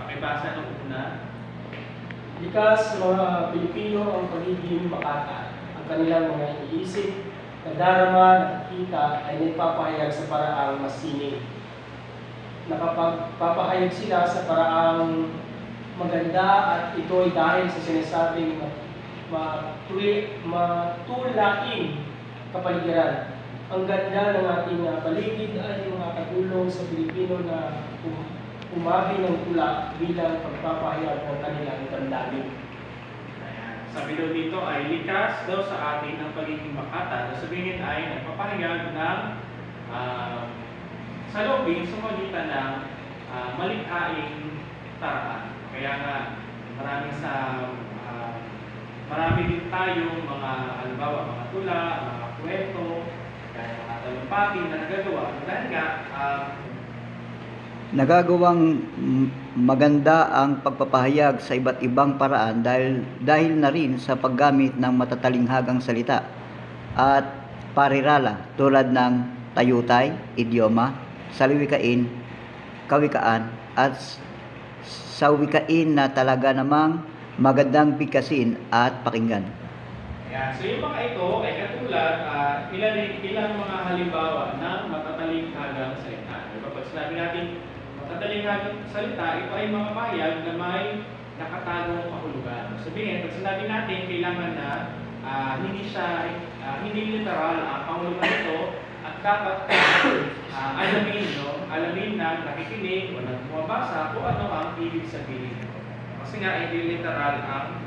Pakibasa ng una. Likas mga Pilipino ang pagiging makata. Ang kanilang mga iniisip, nadarama, nakikita ay nagpapahayag sa paraang masining. Nakapagpapahayag sila sa paraang maganda at ito ay dahil sa sinasabing matulaing kapaligiran. Ang ganda ng ating paligid ay makakatulong sa Pilipino na umabi ng tula bilang pagpapahayag ng kanilang damdamin. Sabi daw dito ay likas daw sa atin ang pagiging makata. Sabihin ay nagpapahayag ng salubin sa magitan ng malikhaing taraan. Kaya nga marami din tayong mga halimbawa, mga tula, mga kwento, kaya mga talumpati na nagagawa. Dahil nga, nagagawang maganda ang pagpapahayag sa iba't ibang paraan dahil na rin sa paggamit ng matatalinghagang salita at parirala tulad ng tayutay, idioma, salawikain, kawikaan at sawikain na talaga namang magandang bigkasin at pakinggan. Ayan. So yung mga ito ay katulad ilang mga halimbawa ng matatalinghagang salita. Kapag sinabi natin matatalinghagang salita, ito ay mga pahayag na may nakatagong kahulugan. Sabihin, pag sinabi natin, kailangan na hindi literal ang kahulugan nito at dapat alamin na nakikinig o nagmabasa kung ano ang ibig sabihin. Kasi nga, hindi literal ang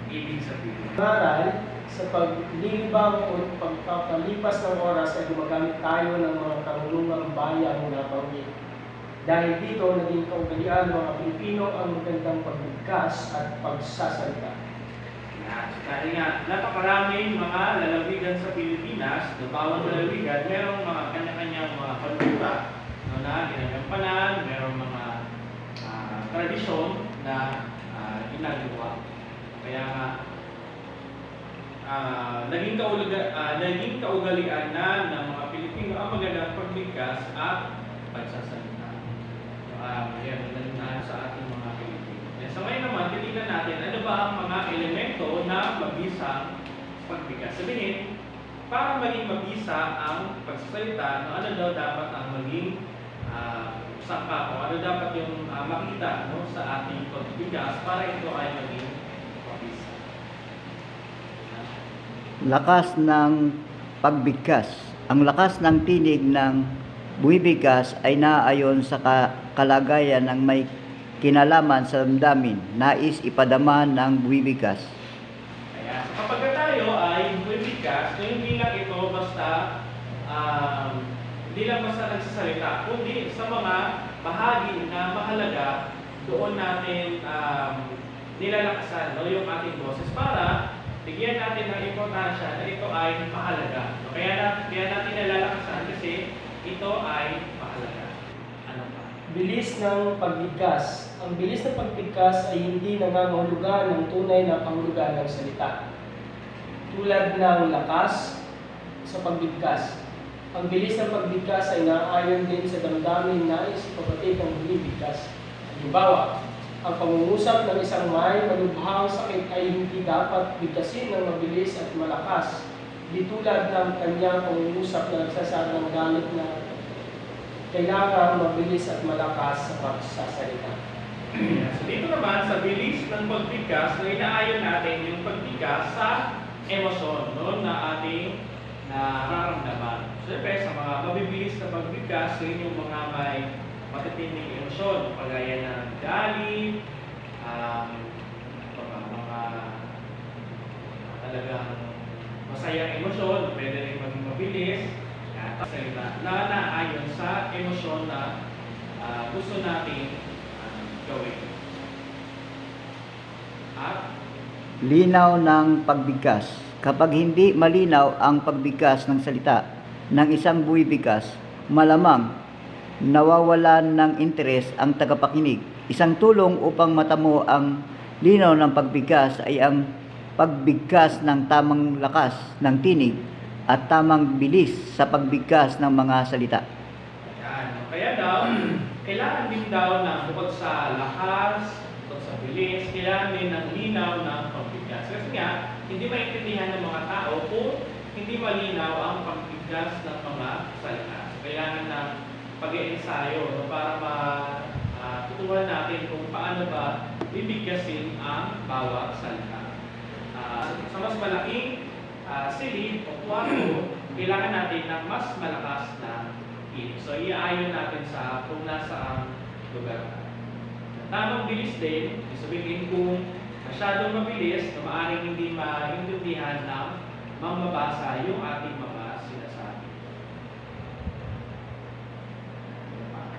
ibig sabihin. Maral, sa paglilibang o pagpapalipas ng oras ay gumagamit tayo ng mga karunungang bayang na panggit. Dahil dito, naging kaugalian ng mga Pilipino ang magandang pagbigkas at pagsasalita. Dahil nga, napakaraming mga lalawigan sa Pilipinas, na bawat lalawigan, merong mga kanya-kanyang mga kultura na ginagampanan, merong mga tradisyon na ginagawa. Kaya nga, naging kaugalian na ng mga Pilipino ang magandang pagbigkas at pagsasalita. Ayan, nalunahan sa ating mga Pilipino. Sa ngayon naman, titignan natin ano ba ang mga elemento na mabisang pagbigkas. Sabihin, para maging mabisa ang pagsasalita, ano daw dapat ang maging sangka o ano dapat yung makita sa ating pagbigkas para ito ay maging mabisa. Lakas ng pagbigkas. Ang lakas ng tinig ng buwibigkas ay naaayon sa kalagayan ng may kinalaman sa damdamin, nais ipadama ng buwibigkas. Kaya kapag tayo ay buwibigkas, hindi lang ito basta nagsasalita, kundi sa mga bahagi na mahalaga, doon natin nilalakasan yung ating boses para bigyan natin ng importansya na ito ay mahalaga. Kaya natin nilalakasan kasi ito ay mahalaga. Ano pa? Bilis ng pagbigkas. Ang bilis ng pagbigkas ay hindi nangangahulugan ng tunay na kahulugan ng salita. Tulad ng lakas sa pagbigkas. Ang bilis ng pagbigkas ay naaayon din sa damdamin nais ipabatid ng buwibigkas. Halimbawa, ang pangungusap ng isang may malubhang sakit ay hindi dapat bigkasin ng mabilis at malakas. Di tulad ng kanyang pangungusap na nagsasabi ng gamit na kailangan mabilis at malakas sa pagsasalita. So dito naman sa bilis ng pagbigkas, na inaayon natin yung pagbigkas sa emosyon na ating nararamdaman. Siyempre, sa mga mabibilis na pagbigkas, yun yung mga may matitinding emosyon, pagaya ng galit, mga talagang masayang emosyon, pwede rin maging mabilis, salita na naayon sa emosyon na gusto natin gawin. At Linaw ng pagbigkas. Kapag hindi malinaw ang pagbigkas ng salita ng isang buwibigkas, malamang nawawalan ng interes ang tagapakinig. Isang tulong upang matamo ang linaw ng pagbigkas ay ang pagbigkas ng tamang lakas ng tinig at tamang bilis sa pagbigkas ng mga salita. kaya daw, kailangan din daw na bukod sa lakas, bukod sa bilis, kailangan din ng linaw ng pagbigkas. Kasi nga, hindi maintindihan ng mga tao kung hindi malinaw ang pagbigkas ng mga salita. Kailangan ng pag-iensayo no, para matutuhan natin kung paano ba bibigkasin ang bawat salita. Sa mas malaking silid o kwarto, kailangan natin ng mas malakas na hit. So, iaayon natin sa kung nasa lugar na. Tamang bilis din, sabihin kung masyadong mabilis, na maaaring hindi maintindihan ng mamabasa yung ating mga sinasabi.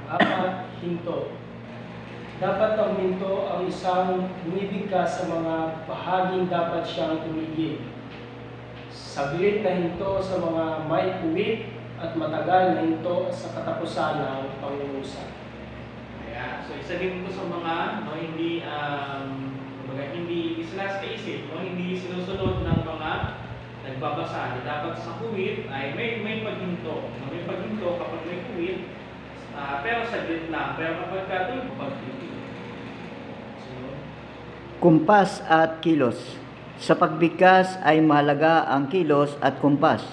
Apat, hinto. Dapat ang hinto ang isang bumibigkas sa mga bahaging dapat siyang tumigil. Saglit na hinto sa mga may kuwit at matagal na hinto sa katapusan ng pangungusap. Kaya, so isa din ito sa mga hindi isinasaisip, hindi sinusunod ng mga nagbabasa. Dapat sa kuwit ay may paghinto. May paghinto kapag may kuwit, pero saglit lang. Pero kapag doon, paghinto. Kumpas at kilos. Sa pagbigkas ay mahalaga ang kilos at kumpas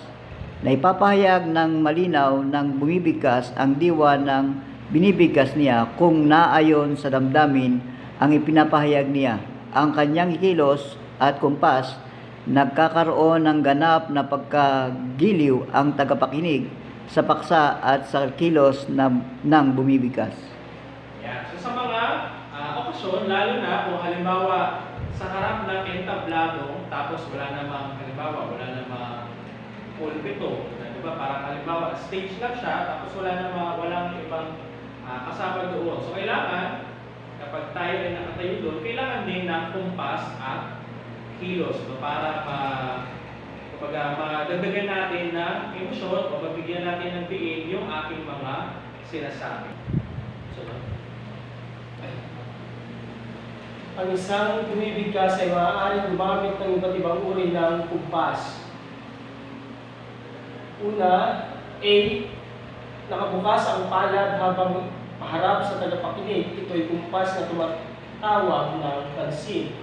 na ipapahayag ng malinaw ng bumibigkas ang diwa ng binibigkas niya kung naayon sa damdamin ang ipinapahayag niya. Ang kanyang kilos at kumpas nagkakaroon ng ganap na pagkagiliw ang tagapakinig sa paksa at sa kilos ng bumibigkas. Yeah. So sa mga okasyon, lalo na kung halimbawa sa harap ng entablado, tapos wala namang pulpito, diba? Parang halimbawa stage lang siya, tapos walang ibang kasama doon. So kailangan, kapag tayo ay nakatayo doon, kailangan din ng kumpas at kilos para madagdagan natin ng emosyon o mabigyan natin ng diin yung ating mga sinasabi. So, Ang isang bumibigkas ay maaaring gumamit ng iba't ibang uri ng kumpas. Una, A. Nakabukas ang palad habang paharap sa tagapakinig. Ito'y kumpas na tumatawag ng pansin.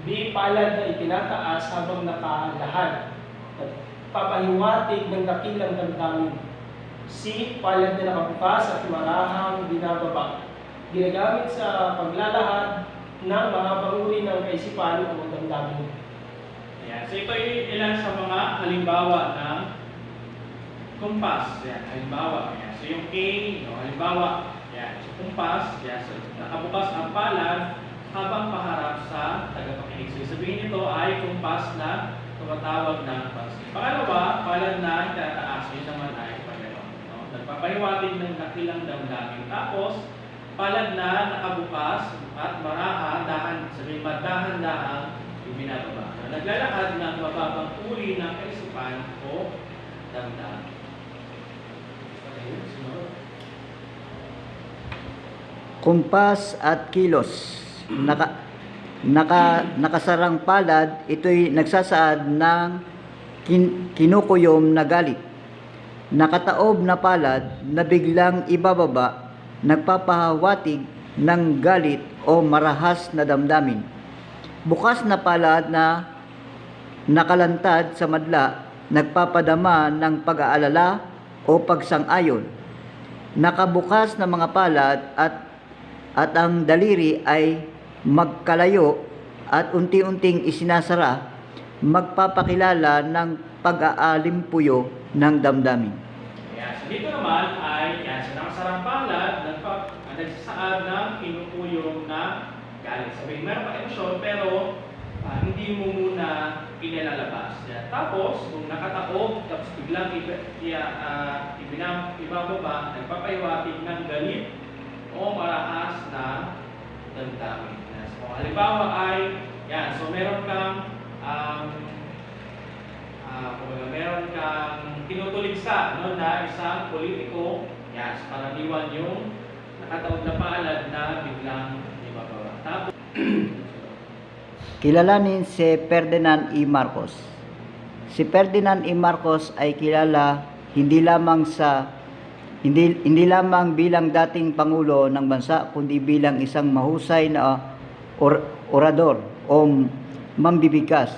B. Palad na itinataas habang nakalahad. Papahiwatig ng dakilang damdamin. C. Palad na nakabukas at marahang binababa. Ginagamit sa paglalahad ng mahabang uri ng kaisipan o damdamin. Ayan. So ito ay ilan sa mga halimbawa ng kumpas. Ayan. Halimbawa. Ayan. So yung K, halimbawa. Ayan. So kumpas. Ayan. So nakabukas ang palad habang paharap sa tagapakinig. So sabihin nito ay kumpas na tumatawag ng pansin. Pangalawa, palad na itataas. Yun naman ay pagano. Nagpapahiwatig ng dakilang damdamin. Tapos, palad na nakabukas at madahan-dahang ibinababa. Naglalakad ng mababang uri ng kaisipan o damdamin. Kumpas at kilos. Nakasarang palad, ito'y nagsasaad ng kinukuyom na galit. Nakataob na palad na biglang ibababa, nagpapahawatig ng galit o marahas na damdamin. Bukas na palad na nakalantad sa madla, nagpapadama ng pag-aalala o pagsang-ayon. Nakabukas na mga palad at ang daliri ay magkalayo at unti-unting isinasara, magpapakilala ng pag-aalimpuyo ng damdamin. Ayan. So dito naman ay sa nakasarang palad, nagsasaad ng kinukuyom na galit. Sabihin, meron pa emosyon pero hindi mo muna inilalabas. Yan. Tapos, kung nakataob, tapos biglang ibababa, nagpapahiwatig ng galit o marahas na damdamin. So, halimbawa ay, so meron kang tinutuligsa na isang politiko, paraniwan yung nakataob na palad na biglang ibababa. Tapos, Kilalanin si Ferdinand E. Marcos. Si Ferdinand E. Marcos ay kilala hindi lamang sa Hindi lamang bilang dating Pangulo ng bansa, kundi bilang isang mahusay na orador o mambibigas.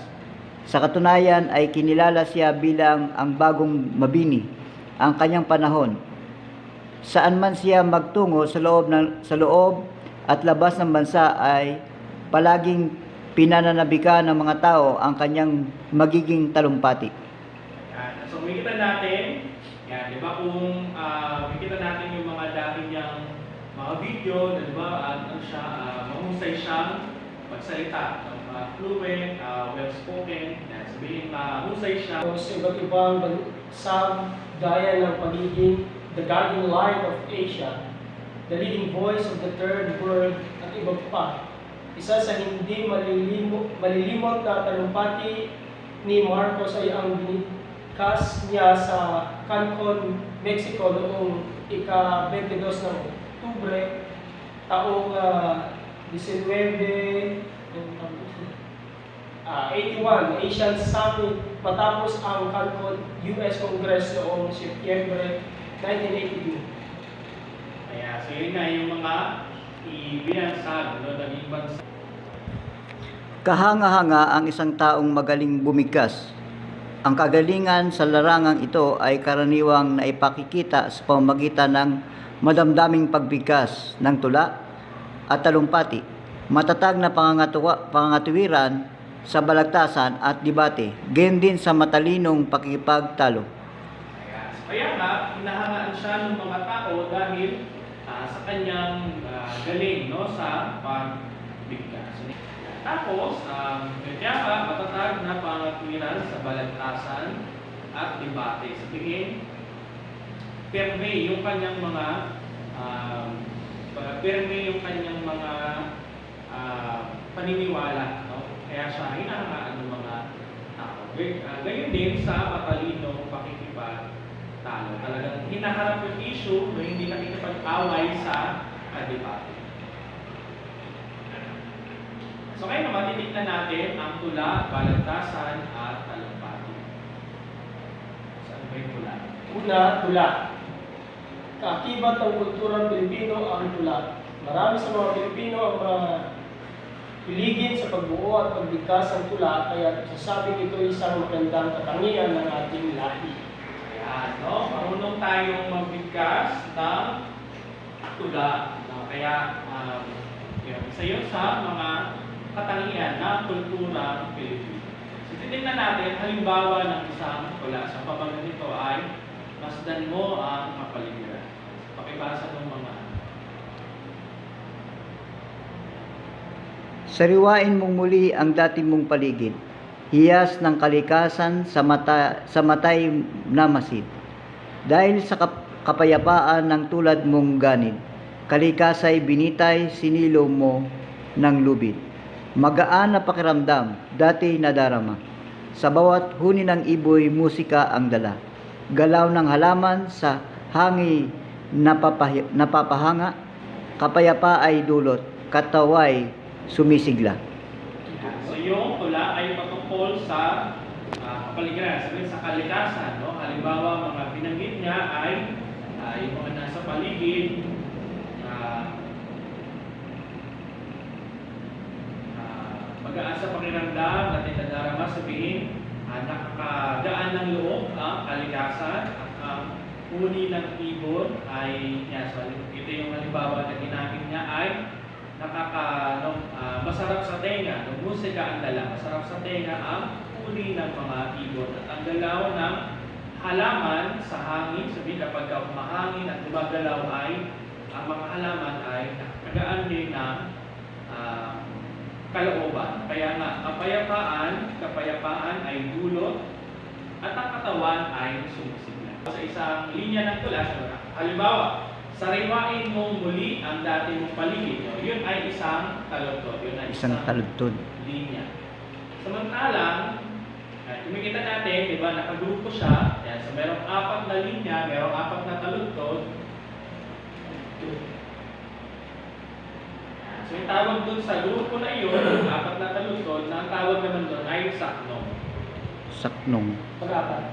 Sa katunayan ay kinilala siya bilang ang bagong mabini ang kanyang panahon. Saan man siya magtungo sa loob at labas ng bansa ay palaging pinananabikan ng mga tao ang kanyang magiging talumpati. Yan. So makikita natin, yan, di ba kung makikita natin yung mga dati niyang mga video, di ba, ano siya, mahusay siyang magsalita, fluent, well-spoken, yan, sabihin mahusay siya. So, sa iba't ibang bansa, gaya ng pagiging the guiding light of Asia, the leading voice of the third world, at iba pa. Isa sa hindi malilimot na talumpati ni Marcos ay ang binigkas niya sa Cancun, Mexico noong ika-22 ng Oktubre, taong 81 Asian Summit matapos ang Cancun US Congress noong Setyembre 1982. Kaya, so yun nga yung mga ibinansag, no, ng ibang bansa. Kahanga-hanga ang isang taong magaling bumigkas. Ang kagalingan sa larangang ito ay karaniwang naipakikita sa pamamagitan ng madamdaming pagbigkas ng tula at talumpati, matatag na pangangatuwiran sa balagtasan at debate, gayon din sa matalinong pakikipagtalo. Kaya nga, hinahangaan siya ng mga tao dahil sa kanyang galing, no, sa pagbigkas. Tapos, kaya nga, matatag na pangangatuwiran sa balagtasan at debate. Sabihin, perme yung kanyang mga paniniwala, no? Kaya siya hinahangaan ng mga tao. Gayon din sa matalinong pakikipagtalo. Talagang hinaharap yung issue na hindi nakikipag-away sa debate. So ngayon naman, titignan natin ang tula, balagtasan, at talumpati. Saan ba yung tula? Una, tula. Kaakibat ng kulturang Pilipino ang tula. Marami sa mga Pilipino ang mga piligid sa pagbuo at pagbigkas ng tula, kaya sasabing ito isang magandang katangian ng ating lahi. Ayan, no? Marunong tayong magbigkas ng tula. No? Kaya, isa yun sa mga katangian ng kulturang Pilipino. So, titignan natin, halimbawa ng isang tula. Sa pamamagitan nito ay, masdan mo ang kapaligiran. Pakibasa ng mga Sariwain mong muli ang dati mong paligid, hiyas ng kalikasan sa matay na masid. Dahil sa kapayapaan ng tulad mong ganid, kalikasay binitay sinilo mo ng lubid. Magaan na pakiramdam, dati nadarama. Sa bawat huni ng iboy, musika ang dala. Galaw ng halaman sa hangi napapahanga, kapayapa ay dulot, kataway sumisigla. So yung tula ay patungkol sa kapaligiran, sabihin sa kalikasan, no? Halimbawa, mga binanggit niya ay yung mga nasa paligid, magaan sa pakiramdam, natin nadarama, sabihin, nakakagaan ng loob ang kalikasan at ang huni ng ibon ay, so, ito yung halimbawa na ginamit niya ay masarap sa tenga, ng musika ang dala, masarap sa tenga ang huli ng mga ibon at ang galaw ng halaman sa hangin, sabihin kapag mahangin at gumagalaw ay ang mga halaman ay nakagaan din ng kalooban. Kaya nga, kapayapaan ay dulot at ang katawan ay sumisigla. Sa isang linya ng tula, halimbawa, sariwain mong muli ang dati mong paligid. No? Yun ay isang taludtod. Yun ay isang taludtod. Linya. Samantalang, kumikita natin, di ba, nakagrupo siya. Yan, so merong 4 na linya, merong 4 na taludtod. So yung tawag dun sa grupo na yun, 4 na taludtod, na ang tawag naman dun ay saknong. Saknong. Pag-apat.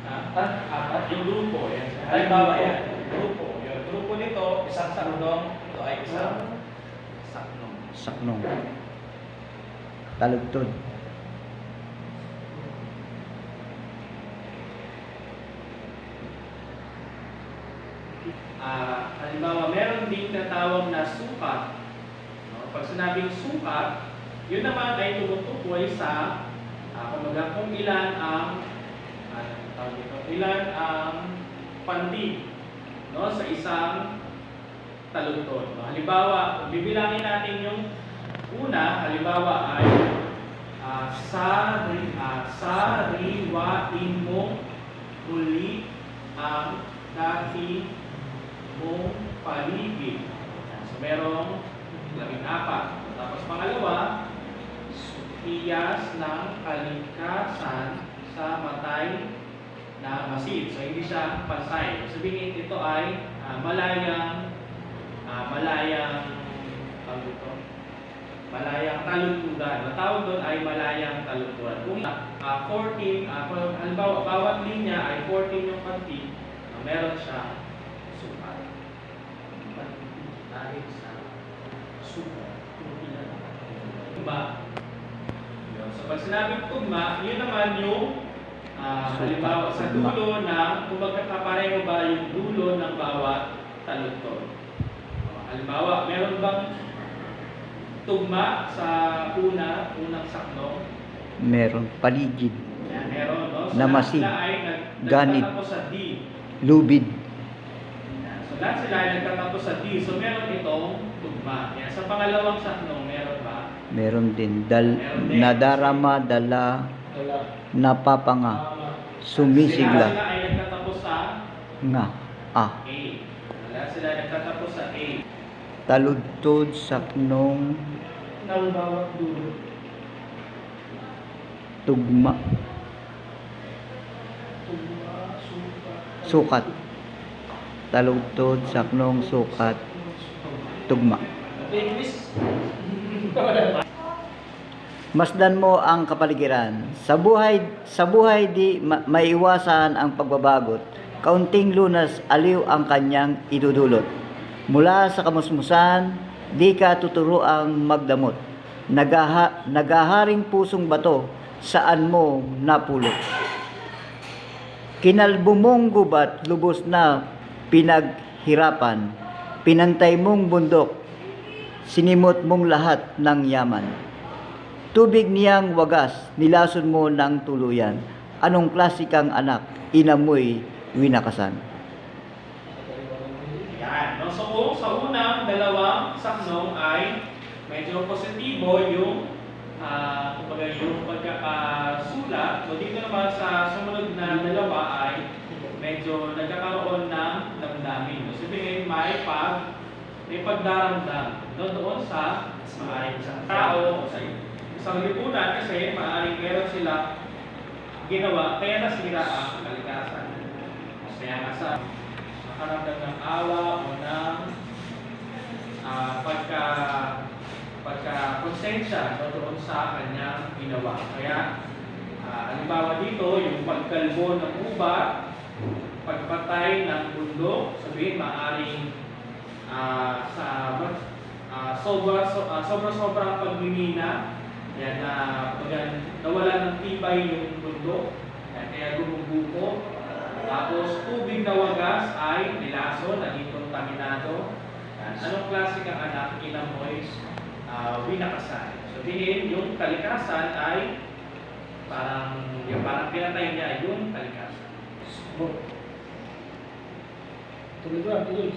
Apat? Yung grupo. Yan. Halimbawa yan. Grupo grupo nito, isang saknong, ito ay isang saknong. Saknong. Taludtod. Halimbawa, meron din tinatawag na sukat. No? Pag sinabing sukat, yun naman ay tumutukoy sa kumbaga kung ilan ang tawag dito, ilan ang pandig, no, sa isang taludtod. No? Halimbawa, bibilangin natin yung una, halimbawa ay sariwain mo muli ang dati mong paligid. So, merong 14. Tapos pangalawa, iyas ng kalikasan sa matay na masid. So, hindi siya pansay. Sabihin ito ay malayang taludtudan. Ang tawag doon ay malayang taludtudan. Kung 14, halimbawa, bawat linya ay 14 yung pantig, meron siya sukat. Dahil sa sukat. Tugma. So, pag sinabing tugma, yun naman yung halimbawa sa dulo ng, kung magkakapareho ba yung dulo ng bawat taludtod. Halimbawa, meron bang tugma sa unang saknong? Meron. Paligid. Yan, meron, no? So, Namasid. lahat sila ay Ganid. nagtatapos sa D. Lubid. Yan. So, lahat sila ay nagtatapos sa D. So, meron itong tugma. Yan. Sa pangalawang saknong, meron ba? Meron din. Meron din. Nadarama, dala, Wala. napapanga, Sila sumisigla, ay nagtatapos sa nga, A. Lahat sila ay nagtatapos sa A. taludtod, saknong, Ng bawat dulo. tugma, Tugma, sukat. sukat. Taludtod, saknong, sukat, tugma. English? Masdan mo ang kapaligiran. Sa buhay di maiwasan ang pagbabagot. Kaunting lunas aliw ang kanyang idudulot. Mula sa kamusmusan, di ka tuturuang magdamot. Nagaharing pusong bato, saan mo napulot. Kinalbo mong gubat, lubos na pinaghirapan. Pinantay mong bundok, sinimot mong lahat ng yaman. Tubig niyang wagas, nilason mo ng tuluyan. Anong klase kang anak, inamoy winakasan. Yan. No? So, kung sa unang dalawang saknong ay medyo positibo yung kumbaga yung pagkakasulat. So, dito naman sa sumunod na dalawa ay medyo nagkakaroon ng damdamin. So, sabihin may pagdaramdam doon sa maaaring isang tao o sa isang lipunan kasi maaaring meron sila ginawa kaya nasira ang kalikasan. Kaya nga sa nakaramdam ng awa o ng pagka-konsensya doon sa kanyang ginawa. Kaya halimbawa dito yung pagkalbo ng ubat, pagpatay ng bundok, sabihin maaaring sobrang pagmimina, yan nawala ng tibay yung bundok, yan, kaya gumugupo. Tapos tubig na wagas ay nilason, naging kontaminado. Yan. Anong klase kang anak inamoy winakasan? Sabihin yung kalikasan ay parang pinatay niya yung kalikasan. Tuloy.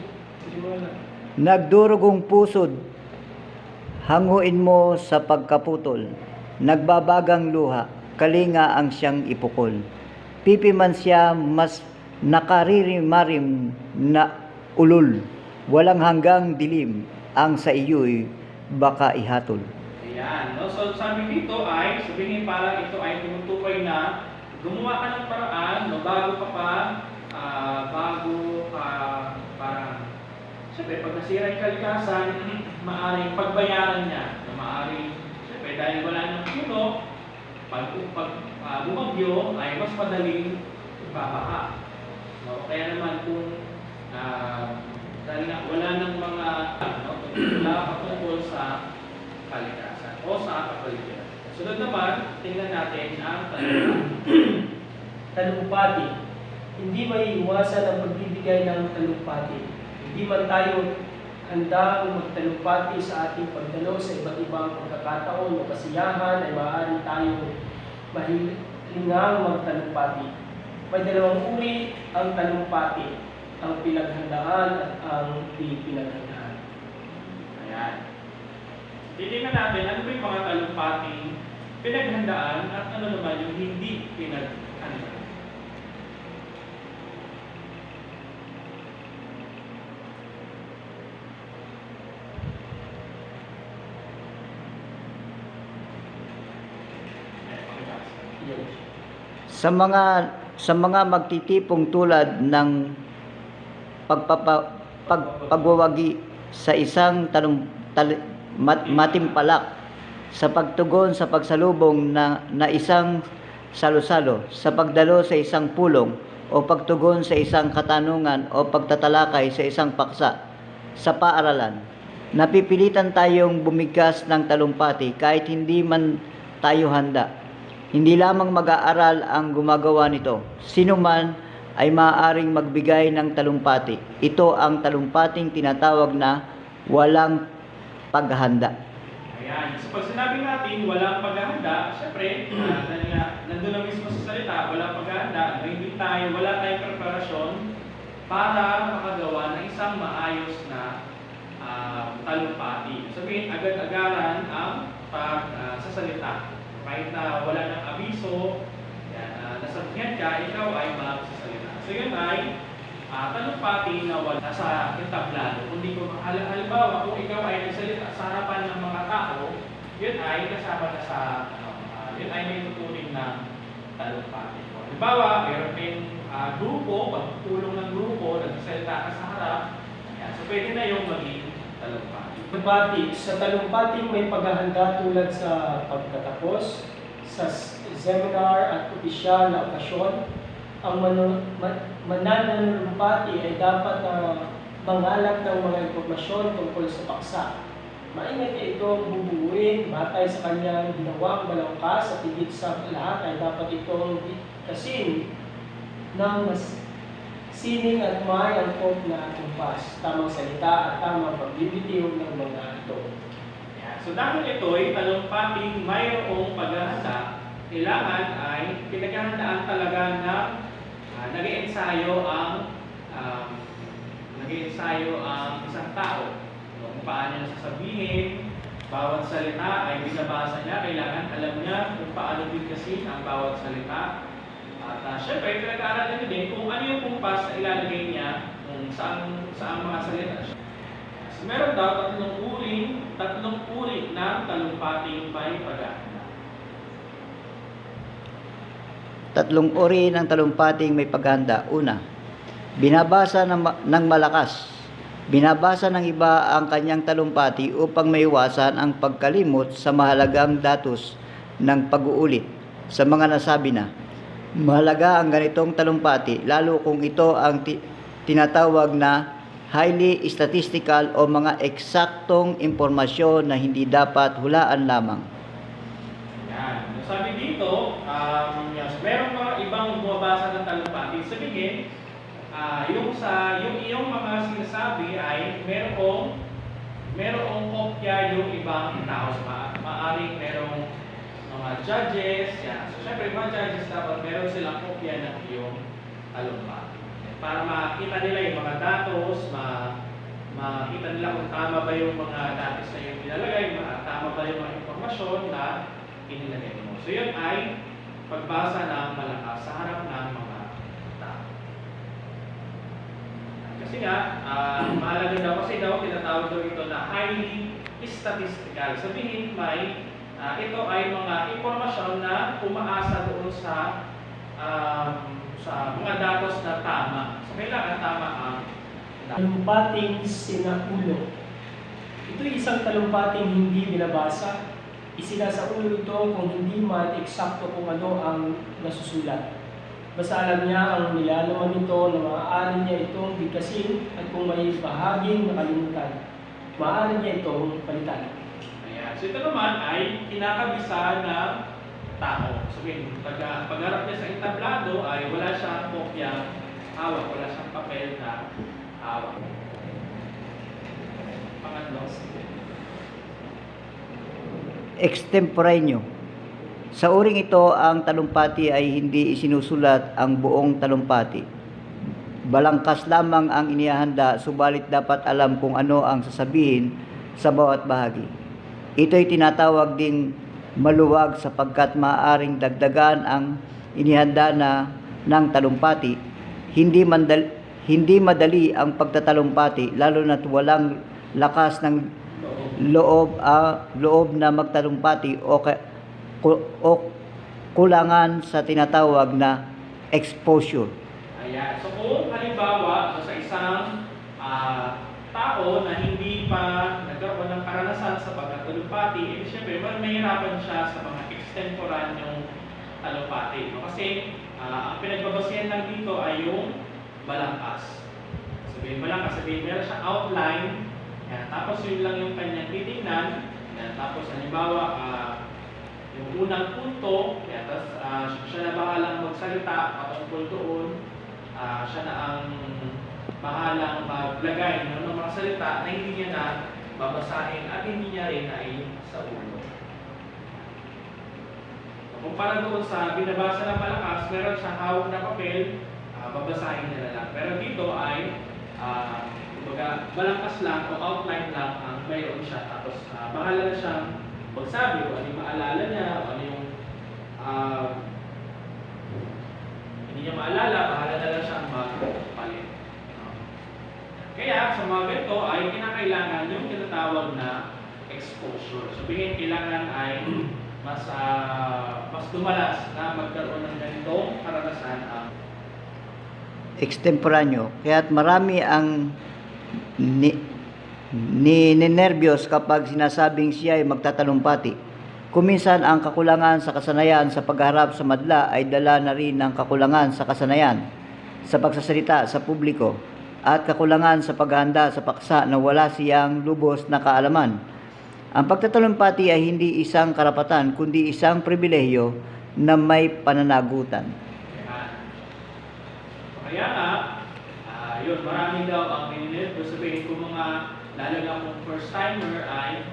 Nagdurugong pusod, hanguin mo sa pagkaputol. Nagbabagang luha, kalinga ang siyang ipukol. Pipi man siya, mas nakaririmarim na ulul. Walang hanggang dilim, ang sa iyo'y baka ihatol. Ayan. No? So sabi dito ay, sabihin parang ito ay tumutukoy na gumawa ka ng paraan, no, bago parang siyempre pag nasira yung kalikasan, maaaring pagbayaran niya. No, maaaring, siyempre dahil wala ng puno, pag bumagyo ay mas madaling babaha. No? Kaya naman kung Dahil nga wala ng mga wala patungkol sa kalikasan o sa kapaligiran. Sunod naman, tingnan natin ang Talumpati. Hindi maiiwasan ang pagbibigay ng talumpati. Hindi man tayo handang magtalumpati sa ating pagdalo sa iba't ibang pagkakataon o kasiyahan ay maaari tayo mahilingang magtalumpati. May dalawang uri ang talumpati, ang pinaghandaan at ang di pinaghandaan. Ayan. Titingnan natin ano ba yung mga talumpating pinaghandaan at ano naman yung hindi pinaghandaan. Yun. Sa mga magtitipong tulad ng pagwawagi sa isang matimpalak, sa pagtugon sa pagsalubong na isang salo-salo, sa pagdalo sa isang pulong, o pagtugon sa isang katanungan o pagtatalakay sa isang paksa sa paaralan. Napipilitan tayong bumigkas ng talumpati kahit hindi man tayo handa. Hindi lamang mag-aaral ang gumagawa nito. Sino man ay maaaring magbigay ng talumpati. Ito ang talumpating tinatawag na walang paghahanda. Ayan. So pag sinabi natin walang paghahanda, syempre, dahil nga nandun na mismo sa salita, walang paghahanda, wala tayong preparasyon para makagawa ng isang maayos na talumpati. Sabihin, agad-agaran ang pagsasalita. Kahit na wala ng abiso, nasabihan ka, ikaw ay magsasalita. So yun ay talumpati na wala sa entablado. Kundi kung halimbawa, kung ikaw ay nagsalita sa harapan ng mga tao, yun ay kasama na sa, yun ay may tuturing ng talumpati. Halimbawa, meron kayong grupo, pagtulong ng grupo, nagsasalita ka sa harap, so pwede na yung maging talumpati. Talumpati. Sa talumpating may paghahanda tulad sa pagtatapos, sa seminar at opisyal na okasyon, ang mananalumpati ay dapat na mangalap ng mga impormasyon tungkol sa paksa. Maingat niya itong bubuuin batay sa kanyang ginawang balangkas at higit sa lahat ay dapat itong kasin ng mas sining at may angkop na tumpas, tamang salita at tamang pagbibitiw ng mga ito. So dahil ito ay talumpating mayroong paghahanda, kailangan ay pinaghahandaan talaga na nag-iensayo ang isang tao. Kung paano niya sasabihin, bawat salita ay binabasa niya, kailangan alam niya kung paano bigkasin ang bawat salita. At syempre, pinag-aaralan niya din kung ano yung kumpas na ilalagay niya kung saan mga salita siya. So, meron daw tatlong uri ng talumpating may paghahanda. Tatlong uri ng talumpating may paghahanda. Una, binabasa ng malakas. Binabasa ng iba ang kanyang talumpati upang maiwasan ang pagkalimot sa mahalagang datos ng pag-uulit sa mga nasabi na. Mahalaga ang ganitong talumpati lalo kung ito ang tinatawag na highly statistical o mga eksaktong impormasyon na hindi dapat hulaan lamang. Yan. Sabi dito, meron mga ibang bumabasa ng talumpati. Sabihin, yung iyong mga sinasabi ay merong kopya yung ibang tao. Maaring merong mga judges, yan. So, syempre, mga judges dapat meron silang kopya ng iyong talumpati. Para makita nila yung mga datos, makita nila kung tama ba yung mga datos na yung nilalagay, tama ba yung mga impormasyon na inilagay mo. So, yun ay pagbasa ng malakas sa harap ng mga tao. Kasi nga, mahalaga daw kasi tinatawag daw ito na highly statistical. Sabihin, ito ay mga impormasyon na umaasa doon sa mga datos na tama. So, kailangan tama ang Talumpating sinaulo. Ito ay isang talumpating hindi binabasa. Isinasaulo ito kung hindi man eksakto kung ano ang nasusulat. Basta alam niya ang nilalaman nito na maaari niya itong bigkasin at kung may bahaging nakalimutan, maaari niya itong palitan. Ayan. So ito naman ay kinakabisa ng tao. Sabihin, pagharap niya sa entablado ay wala siyang kopya hawak, wala siyang papel na hawak. Pangatlo. Extemporaneous. Sa uring ito, ang talumpati ay hindi isinusulat ang buong talumpati. Balangkas lamang ang inihahanda, subalit dapat alam kung ano ang sasabihin sa bawat bahagi. Ito'y tinatawag ding maluwag sapagkat maaaring dagdagan ang inihanda ng talumpati. Hindi madali ang pagtatalumpati, lalo na't walang lakas ng loob na magtalumpati o kulangan sa tinatawag na exposure. Ayan. So kung halimbawa sa isang tao na hindi pa nagkaroon ng karanasan sa pagtatalumpati, eh siyempre mahirapan siya sa mga extemporaneous talumpati. No? Kasi ang pinagbabasihan lang dito ay yung balangkas. Sabihin meron siyang outline, yan, tapos yun lang yung kanyang titingnan, yan, tapos halimbawa yung unang punto, yan, tapos siya na bahalang magsalita patungkol doon, siya na ang bahalang maglagay ng mga salita na hindi niya na babasahin at hindi niya rin ay sa ulo. Kumpara doon sa binabasa ng malakas, meron siyang hawak na papel, babasahin niya na lang. Pero dito ay kumbaga, malakas lang o outline lang ang mayroon siya. Tapos bahala na siyang magsabi kung ano yung maalala niya, o ano yung hindi niya maalala, bahala na lang siyang magpalit. Kaya sa mga ganito ay kinakailangan yung tinatawag na exposure. Sabihin, kailangan ay mas dumalas na magkaroon ng ganitong karanasan ang Extemporaneous. Kaya't marami ang ninenervyos kapag sinasabing siya ay magtatalumpati. Kuminsan ang kakulangan sa kasanayan sa pagharap sa madla ay dala na rin ng kakulangan sa kasanayan sa pagsasalita sa publiko at kakulangan sa paghahanda sa paksa na wala siyang lubos na kaalaman. Ang pagtatalumpati ay hindi isang karapatan kundi isang pribilehiyo na may pananagutan. Kaya nga, yun, marami daw ang ninenervyos. Sabihin kung mga lalo na kung first timer ay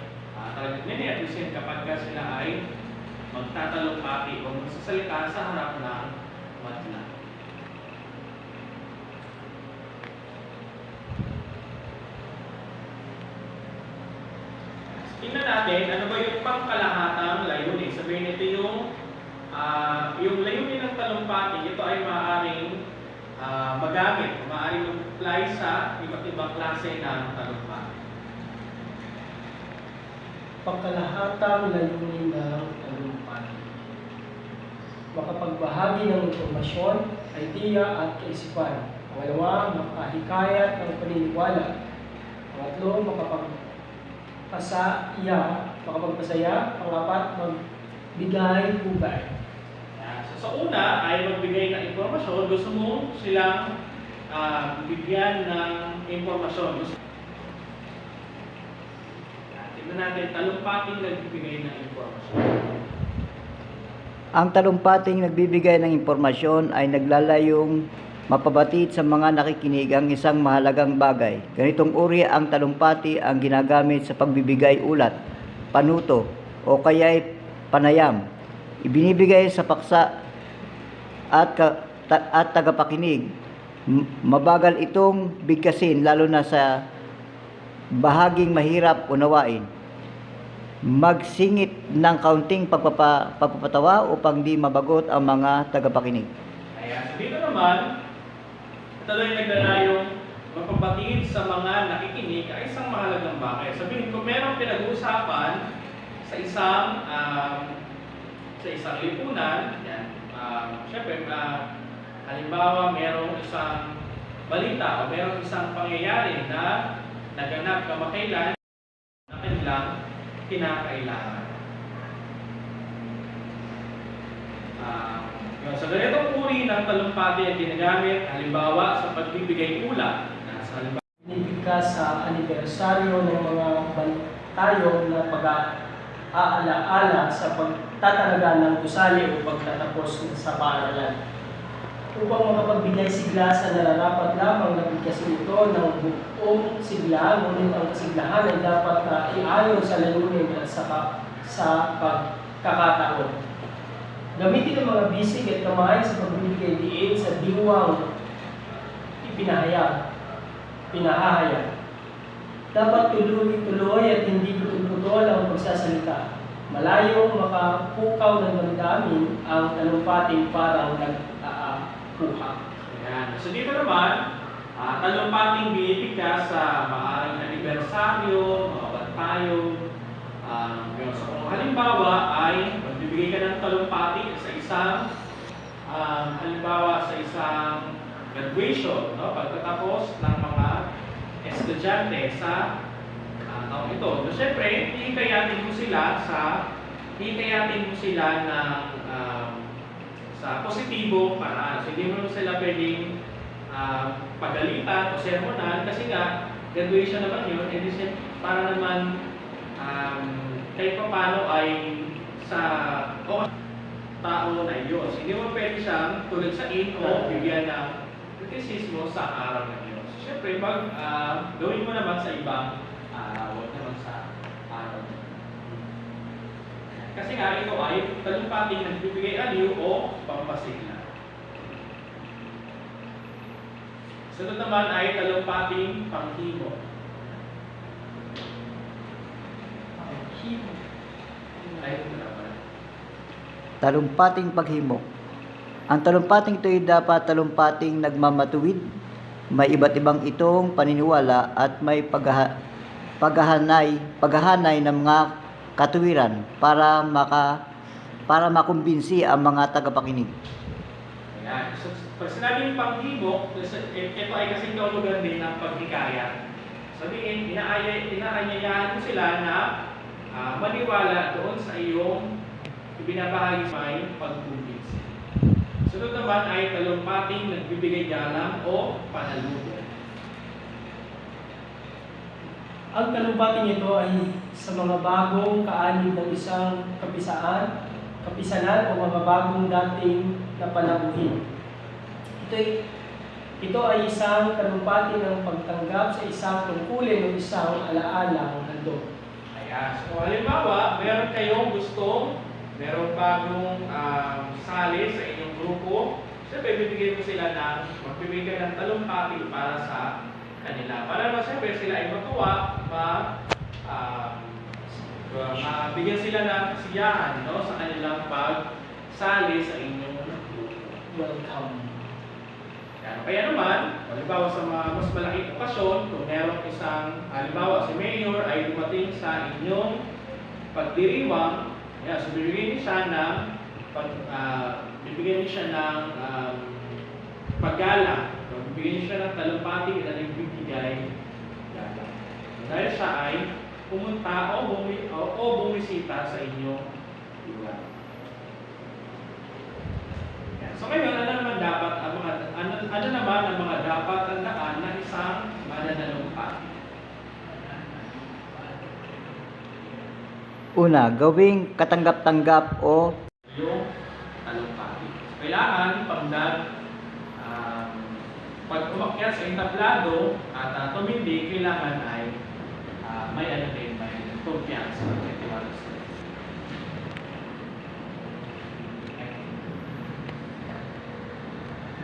talagang ninenervyos yan kapag sila ay magtatalumpati o magsasalita sa harap ng madla. Tingnan natin, ano ba yung pangkalahatang layunin? Sabihin ito yung layunin ng talumpati, ito ay maaaring magamit, maaaring mag-apply sa iba't ibang klase ng talumpati. Pangkalahatang layunin ng talumpati. Makapagbahagi ng impormasyon, idea at kaisipan. Pangalawa, makahikayat ng paniniwala. Pangatlo, makapagpasaya. Pangapat, magbigay hubay. So, sa una ay magbigay ng impormasyon. Gusto mo silang bigyan ng impormasyon. Tignan natin, talumpating nagbibigay ng impormasyon. Ang talumpating nagbibigay ng impormasyon ay naglalayong mapabatid sa mga nakikinig ang isang mahalagang bagay. Ganitong uri ang talumpati ang ginagamit sa pagbibigay ulat, panuto, o kaya'y panayam. Ibinibigay sa paksa at tagapakinig. Mabagal itong bigkasin lalo na sa bahaging mahirap unawain. Magsingit ng kaunting pagpapatawa upang di mabagot ang mga tagapakinig. Ayan. So, dito naman, ito ay naglalayong mapabatid sa mga nakikinig ay isang mahalagang bagay. Sabihin, kung merong pinag-uusapan sa isang lipunan, yan, syempre, halimbawa, merong isang balita o merong isang pangyayari na naganap kamakailan na kanilang kinakailangan. Sa ganitong uri ng talumpati ang ginagamit? Halimbawa, sa pagbibigay ulam. Sa halimbawa, Binibigkas sa anibersaryo ng mga bantayo na pag-aalaala sa pagtatalaga ng gusali o pagtatapos sa paaralan. Upang makapagbigay sigla sa nararapat lamang na bigkasin ito ng buong sigla, ngunit ang siglahan ay dapat na iayon sa layunin at sa pagkakataon. Gamitin ang mga bisig at kamay sa pagbibigay diin sa diwang pinahahayag. Dapat tuloy-tuloy at hindi putol-putol ang pagsasalita. Malayong makapukaw ng damdamin ang talumpating parang nag-aapuha. ayan. So dito naman, talumpating binibigkas sa maaaring anibersaryo, mga bantayo. So kung halimbawa ay magbibigay ka ng talumpati sa isang halimbawa sa isang graduation, no? Pagtatapos ng mga estudyante sa taong ito. So syempre, hihikayatin mo sila ng sa positibong paraan. So hindi mo sila pwedeng pagalitan o sermonan kasi nga graduation naman yun, and para naman kahit pa paano ay sa tao na yun. So, hindi mo pwede siyang tulad sa o bigyan ng kritisismo sa araw na yun. So, syempre, gawin mo naman sa ibang araw, huwag naman sa araw na yun. Kasi nga, ito ay talumpating nagbibigay aliw o pampasigla. Sunod naman ay talumpating panghimo. Talumpating paghimo. Ang talumpating ito ay dapat talumpating nagmamatuwid, may iba't ibang itong paniniwala at may paghahanay ng mga katuwiran para makumbinsi ang mga tagapakinig. Ayan. So, pag sinabing panghimo, ito ay kasing kaulugan din ng paghikayat. Sabihin, inaanyayahan mo sila na maniwala doon sa iyong ibinabahagi may pagkumbinsi. Sunod naman ay talumpating nagbibigay galang o panalugod. Ang talumpating ito ay sa mga bagong kaanib ng isang kapisanan o mga bagong dating na panabuhin. Ito ay isang talumpati ng pagtanggap sa isang tungkulin o isang alaalang handog. Ayan. So, halimbawa, merong bagong sali sa inyong grupo. Siyempre, bibigyan mo sila magbibigay ng talumpati para sa kanila. Para naman siyempre sila ay matuwa, mabigyan sila ng kasiyahan, no, sa kanilang pagsali sa inyong grupo. Welcome. Kaya naman, halimbawa sa mga mas malaking okasyon, kung merong isang, halimbawa si Mayor ay dumating sa inyong pagdiriwang, so bibigyan niyo siya ng paggalang, bibigyan niyo siya ng talumpati na nagbibigay galang. Dahil siya ay pumunta o bumisita sa inyong lugar. So ngayon, ano naman ang mga dapat tandaan na isang mananalumpati? Una, gawing katanggap-tanggap o Yung talumpati. Kailangan pag umakyat sa entablado at tumindi, kailangan ay may kumpiyansa.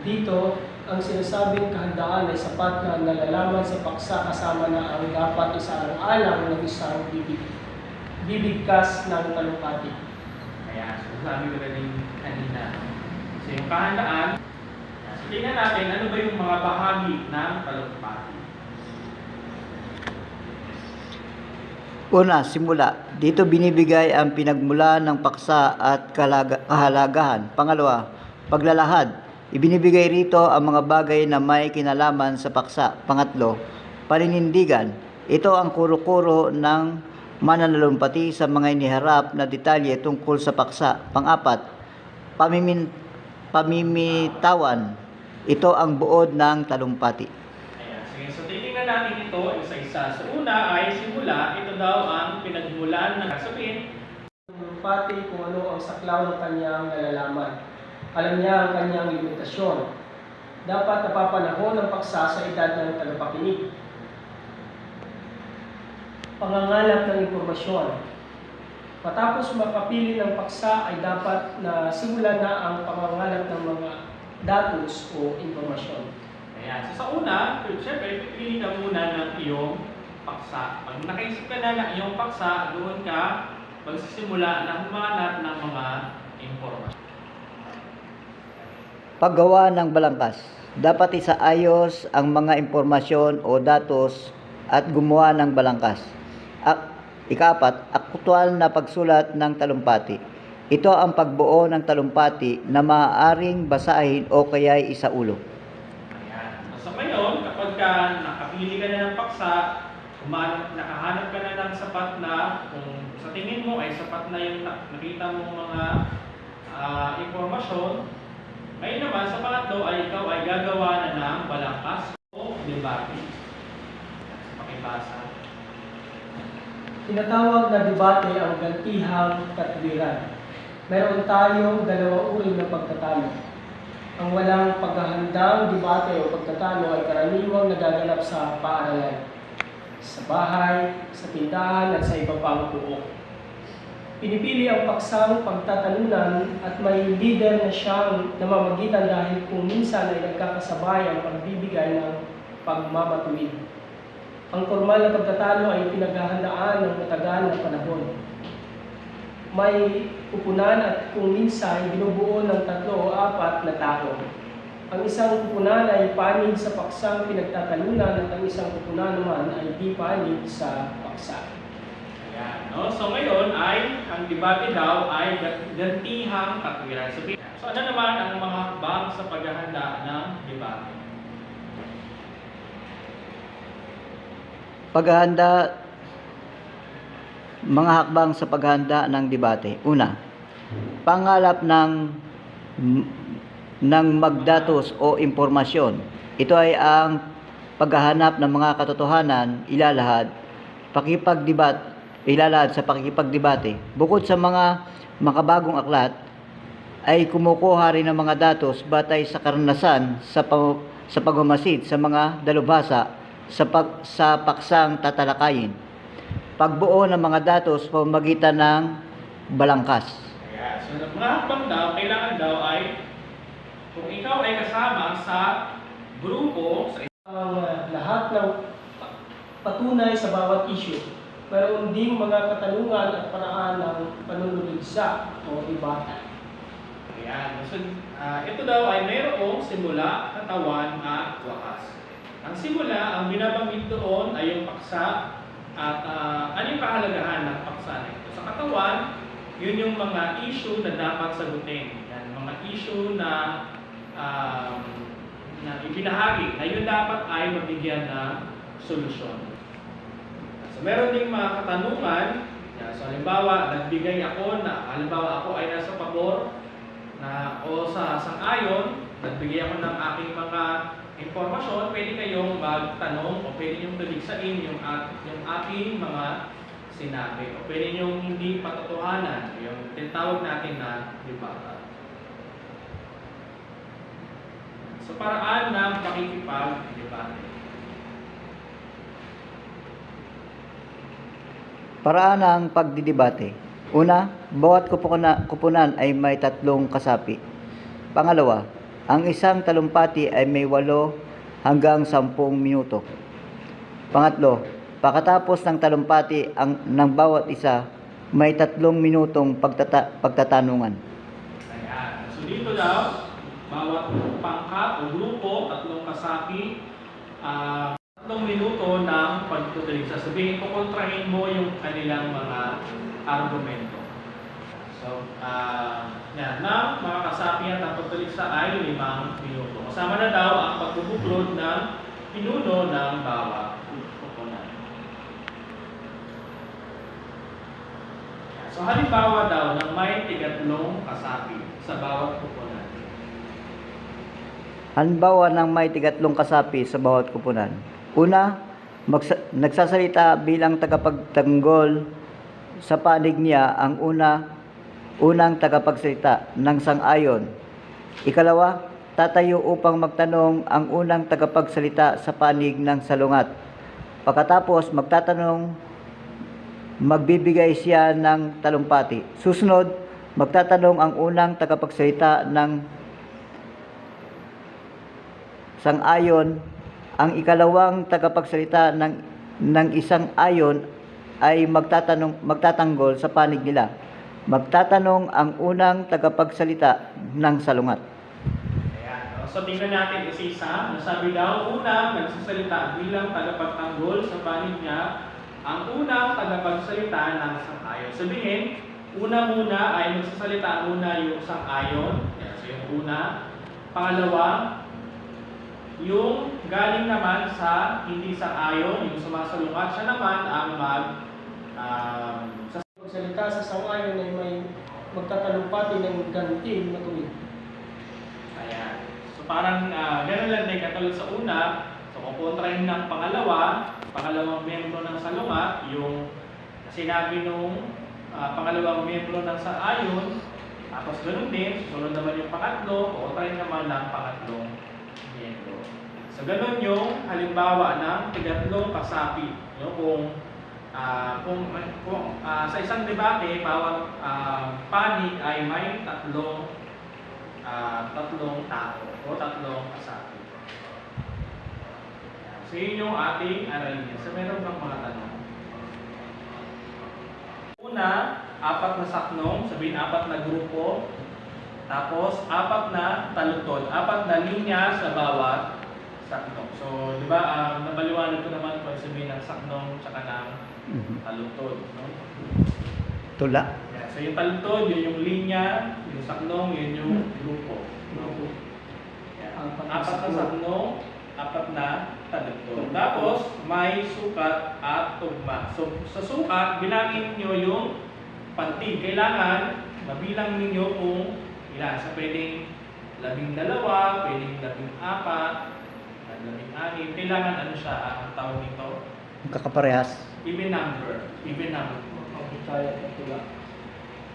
Dito, ang sinasabing kahandaan ay sapat na nalalaman sa paksa kasama na ang dapat isaalang-alang ng isang bibigkas ng talumpati. Kaya, sabi ko rin kanina. So yung kahandaan, so tingnan natin ano ba yung mga bahagi ng talumpati. una, simula. Dito binibigay ang pinagmula ng paksa at kahalagahan. Pangalawa, paglalahad. Ibinibigay rito ang mga bagay na may kinalaman sa paksa. Pangatlo, paninindigan. Ito ang kuro-kuro ng mananalumpati sa mga iniharap na detalye tungkol sa paksa. Pang-apat, pamimitawan. Ito ang buod ng talumpati. Ayan. Sige, so titingnan natin ito isa-isa. So una ay simula, ito daw ang pinagmulan ng sabihin. Pati kung ano ang saklaw ng kanyang nalalaman. Alam niya ang kanyang limitasyon. Dapat napapanahon ang paksa sa edad ng tagapakinig. Pangangalap ng impormasyon. Matapos makapili ng paksa ay dapat na simulan na ang pangangalap ng mga datos o impormasyon. Ayan. So sa una, siyempre, pipili ka muna ng iyong paksa. Pag nakaisip ka na ng iyong paksa, doon ka magsisimula na humanap ng mga impormasyon. Paggawa ng balangkas. Dapat isaayos ang mga impormasyon o datos at gumawa ng balangkas. Ika-4, aktwal na pagsulat ng talumpati. Ito ang pagbuo ng talumpati na maaaring basahin o kaya'y isaulo. Ayan. So ngayon, kapag nakapili ka na ng paksa, nakahanap ka na ng sapat na, kung sa tingin mo ay sapat na yung nakita mong mga impormasyon, ngayon naman sa pangatlo ay ikaw ay gagawa na ng balangkas o debate. Pakibasa. Tinatawag na debate ang gantihang katwiran. Meron tayong dalawang uri ng pagtatalo. Ang walang paghahandang debate o pagtatalo ay karaniwang nagaganap sa paaralan, sa bahay, sa tindahan at sa iba pang puok. Pinipili ang paksang pagtatalunan at may leader na siyang namamagitan dahil kung minsan ay nagkakasabay ang pagbibigay ng pagmamatuwid. Ang formal na pagtatalo ay pinaghahandaan ng matagal na panahon. May kupunan at kung minsan binubuo ng 3 o 4 na tao. Ang isang kupunan ay panig sa paksang pinagtatalunan at ang isang kupunan naman ay di panig sa paksa. Ayan, no? So ngayon ay, ang debate daw ay gantihang katwiran. So ano naman ang mga hakbang sa paghahanda ng debate? Mga hakbang sa paghahanda ng debate. Una, pangalap ng magdatos o impormasyon. Ito ay ang paghahanap ng mga katotohanan ilalahad sa pakikipagdebate. Bukod sa mga makabagong aklat, ay kumukuha rin ng mga datos batay sa karanasan sa pagmamasid sa mga dalubhasa sa paksang tatalakayin. Pagbuo ng mga datos pamamagitan ng balangkas. Ayan, so mga hakbang daw, kailangan daw ay kung ikaw ay kasama sa grupo, sa Ang lahat ng patunay sa bawat issue. Mayroon ding mga katanungan at paraan ng panunuligsa o debate. ayan. So, ito daw ay mayroong simula, katawan at wakas. Ang simula, ang binabanggit doon ay yung paksa at ano yung kahalagahan ng paksa na ito. Sa katawan, yun yung mga issue na dapat sagutin. Yan, mga issue na ibinahagi na yun dapat ay mabigyan ng solusyon. So meron ding mga katanungan. Yan, so halimbawa, nagbigay ako ako ay nasa pabor o sa sang-ayon, nagbigay ako ng aking mga impormasyon, pwede kayong magtanong o pwede niyong tuligsain yung aking mga sinabi. O pwede niyong hindi patotohanan, yung tinatawag natin na debate. So paraan ng pakikipag-debate. Paraan ng pagdidebate. Una, bawat kupunan ay may 3 kasapi. Pangalawa, ang isang talumpati ay may 8 hanggang 10 minuto. Pangatlo, pagkatapos ng talumpati ng bawat isa, may 3 minutong pagtatanungan. Ayan. So dito daw, bawat pangkat o grupo, 3 kasapi, 3 minuto ng pagtutuligsa. Sabihin ko, kontrahin mo yung kanilang mga argumento. So, yan, ng mga kasapi at ang pagtuligsa ay 5 minuto. Kasama na daw ang pagbubuklod ng pinuno ng bawat kupunan. So, halimbawa daw ng may 3 kasapi sa bawat kupunan. Halimbawa ng may tigatlong kasapi sa bawat kupunan. Una, nagsasalita bilang tagapagtanggol sa panig niya ang unang tagapagsalita ng sang-ayon. Ikalawa, tatayo upang magtanong ang unang tagapagsalita sa panig ng salungat. Pagkatapos magtatanong, magbibigay siya ng talumpati. Susunod, magtatanong ang unang tagapagsalita ng sang-ayon. Ang ikalawang tagapagsalita ng isang ayon ay magtatanggol sa panig nila. Magtatanong ang unang tagapagsalita ng salungat. Ayan. So, tingnan natin isa-isa. Nasabi daw, unang nagsasalita bilang tagapagtanggol sa panig niya, ang unang tagapagsalita ng sang-ayon. Sabihin, una muna ay magsasalita muna yung sang-ayon. So, yung una. Pangalawa, yung galing naman sa hindi sang-ayon, yung sumasalungat, siya naman ang Pagsalita sa sang-ayon ay may magtatalumpati ng ganti na tuwid. Ayan. So parang gano'n lang din katulad sa una. So kukontrahin ng pangalawang membro ng salungat, yung sinabi nung pangalawang membro ng sang-ayon. Tapos gano'n din, susunod naman yung pangatlo, kukontrahin naman ng pangatlong membro. So gano'n yung halimbawa ng tigatlong kasapi. Kung sa isang debate, bawat panig ay may tatlong tao o tatlong kasapi. So yun yung ating aralin. So meron bang mga tanong? Una, 4 na saknong, sabihin 4 na grupo. Tapos 4 na talutod, 4 na linya sa bawat saknong. So, di ba, nabaliwanag ko naman kung sabihin ng saknong tsaka ng talutod. No? Tula. Yeah, so yung talutod, yun yung linya, yung saknong, yun yung grupo. No? Yeah. 4 na saknong, 4 na talutod. Tapos, may sukat at tugma. So, sa sukat, bilangin nyo yung pantig. Kailangan, mabilang ninyo kung ilan. So, pwedeng 12, pwedeng 14, 16. Kailangan ano siya, ang tawag nito? Kakaparehas. Even number. Even number. Kaya at tula.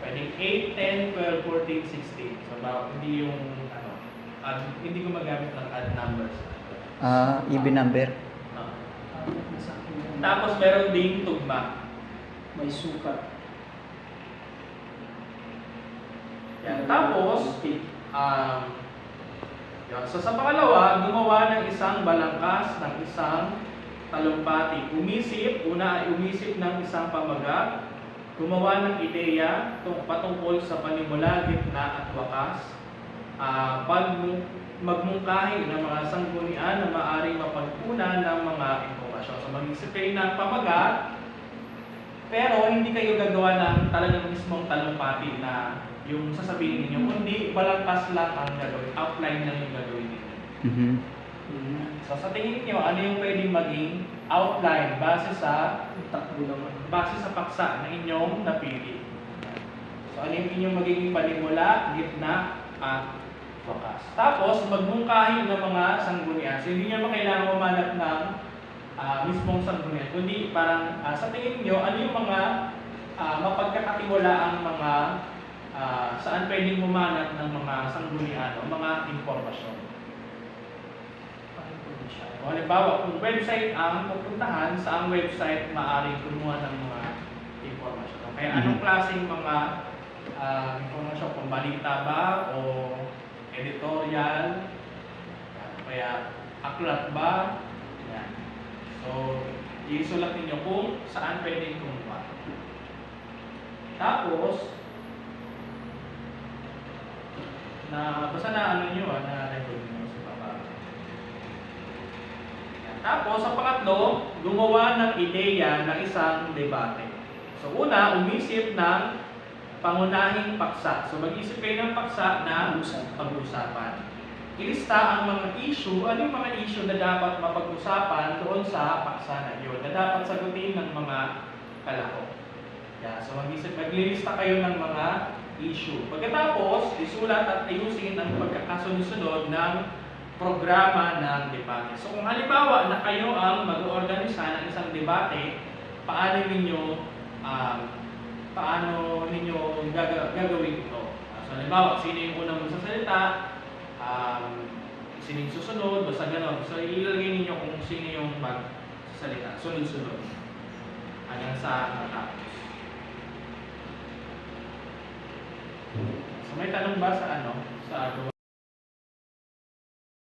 Pwedeng 8, 10, 12, 14, 16. So, hindi yung, hindi ko magamit ng odd numbers. Even number. Tapos, meron ding tugma. May sukat. Yan. Tapos, so sa pangalawa, gumawa ng isang balangkas, ng isang talumpati. Una ay umisip ng isang pamagat, gumawa ng ideya patungkol sa panimula, gitna at wakas, magmungkahi ng mga sanggunian na maaaring mapagkunan ng mga impormasyon. So mag-isip kayo ng pamagat, pero hindi kayo gagawa ng talagang mismong talumpati na yung sasabihin ninyo, kundi balangkas lang ang gagawin, outline lang yung gagawin ninyo. So sa tingin niyo, ano yung pwedeng maging outline base sa paksa na inyong napili? So ano yung inyong magiging panimula, gitna, at wakas. Tapos magmungkahi ng mga sanggunian. So hindi niyo kailangan umanap ng mismong sanggunian, kundi parang sa tingin niyo, ano yung mga mapagkakatiwalaang mga saan pwedeng humanap ng mga sanggunian o mga impormasyon. O halimbawa, kung website ang pupuntahan, saang website maaaring kumuha ng mga impormasyon. Kaya anong klaseng mga impormasyon? Kung balita ba o editorial? Kaya aklat ba? Yan. So, isulat ninyo kung saan pwedeng kumuha. Tapos, basta na ano nyo, na record nyo sa baba. Tapos, sa pangatlo, gumawa ng ideya ng isang debate. So, una, umisip ng pangunahing paksa. So, mag-isip kayo ng paksa na pag-usapan. Ilista ang mga issue, ano yung mga issue na dapat mapag-usapan doon sa paksa na yun, na dapat sagutin ng mga kalahok. Yeah, so, maglilista kayo ng mga issue. Pagkatapos, isulat at ayusin ang pagkakasunod-sunod ng programa ng debate. So kung halimbawa na kayo ang mag-oorganisa ng isang debate, paano ninyo gagawin ito? So halimbawa, sino yung unang magsasalita, sino yung susunod, basta gano'n. So ilalagay ninyo kung sino yung magsasalita, sunod-sunod, hanggang sa matapos. So may tanong ba sa